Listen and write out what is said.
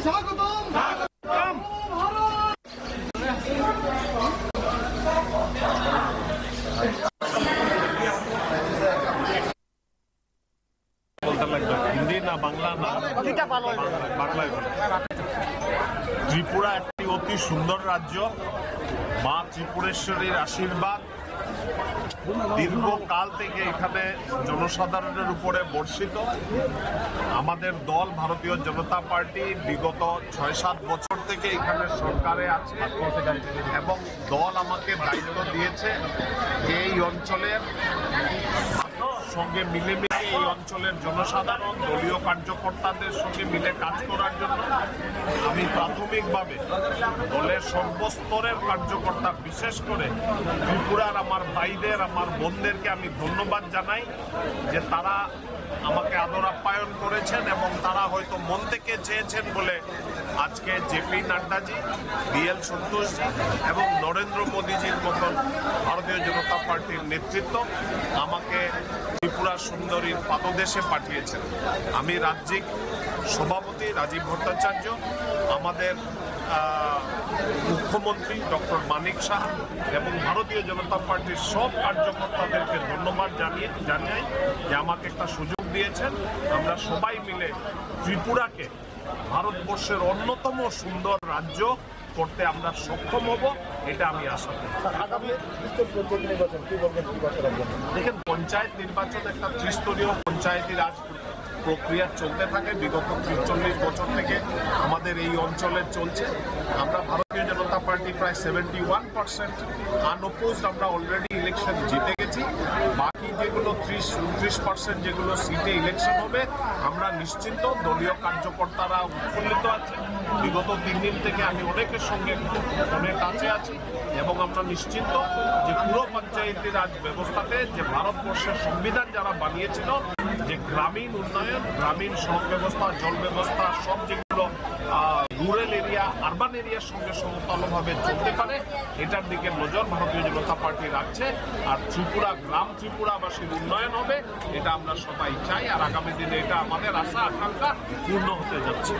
স্বাগতম। হিন্দি না বাংলা না বাংলায়। ত্রিপুরা একটি অতি সুন্দর রাজ্য। মা ত্রিপুরেশ্বরীর আশীর্বাদ দীর্ঘকাল থেকে এখানে জনসাধারণের উপরে বর্ষিত। আমাদের দল ভারতীয় জনতা পার্টি বিগত ৬-৭ বছর থেকে এখানে সরকারে আছে এবং দল আমাকে দায়িত্ব দিয়েছে এই অঞ্চলের সঙ্গে মিলেমিশে এই অঞ্চলের জনসাধারণ দলীয় কার্যকর্তাদের সঙ্গে মিলে কাজ করার জন্য। আমি প্রাথমিকভাবে দলের সর্বস্তরের কার্যকর্তা, বিশেষ করে ত্রিপুরার আমার ভাইদের, আমার বোনদেরকে আমি ধন্যবাদ জানাই যে তারা আমাকে আদর আপ্যায়ন করেছেন এবং তারা হয়তো মন থেকে চেয়েছেন বলে আজকে জেপি নাড্ডাজি, বিএল সন্তোষজি এবং নরেন্দ্র মোদীজির মতন ভারতীয় জনতা পার্টির নেতৃত্ব আমাকে ত্রিপুরা সুন্দরীর পাদদেশে পাঠিয়েছেন। আমি রাজ্যিক সভাপতি রাজীব ভট্টাচার্য, আমাদের মুখ্যমন্ত্রী ডক্টর মানিক সাহা এবং ভারতীয় জনতা পার্টির সব কার্যকর্তাদেরকে ধন্যবাদ জানাই যে আমাকে একটা সুযোগ দিয়েছেন। আমরা সবাই মিলে ত্রিপুরাকে ভারতবর্ষের অন্যতম সুন্দর রাজ্য করতে আমরা সক্ষম হব, এটা আমি আশা করি। দেখেন, পঞ্চায়েত নির্বাচন একটা ত্রিস্তরীয় পঞ্চায়েতি রাজ প্রক্রিয়া চলতে থাকে। বিগত ৪৩ বছর থেকে আমাদের এই অঞ্চলে চলছে। আমরা ভারতীয় জনতা পার্টি প্রায় 71% আনঅপোজড আমরা অলরেডি ইলেকশন জিতে গেছি। বাকি যেগুলো 30-29% যেগুলো সিটে ইলেকশন হবে, আমরা নিশ্চিন্ত, দলীয় কার্যকর্তারা উৎফুল্লিত আছে। বিগত 3 দিন থেকে আমি অনেকের সঙ্গে ফোনে টাচে আছি এবং আমরা নিশ্চিন্ত যে পুরো পঞ্চায়েতি রাজ ব্যবস্থাতে যে ভারতবর্ষের সংবিধান যারা বানিয়েছিল, যে গ্রামীণ উন্নয়ন, গ্রামীণ সড়ক ব্যবস্থা, জল ব্যবস্থা, সব যেগুলো রুরাল এরিয়া আরবান এরিয়ার সঙ্গে সমতলভাবে চলতে পারে, এটার দিকে নজর ভারতীয় জনতা পার্টি রাখছে। আর ত্রিপুরা, গ্রাম ত্রিপুরাবাসীর উন্নয়ন হবে, এটা আমরা সবাই চাই। আর আগামী দিনে এটা আমাদের আশা আকাঙ্ক্ষা পূর্ণ হতে যাচ্ছে।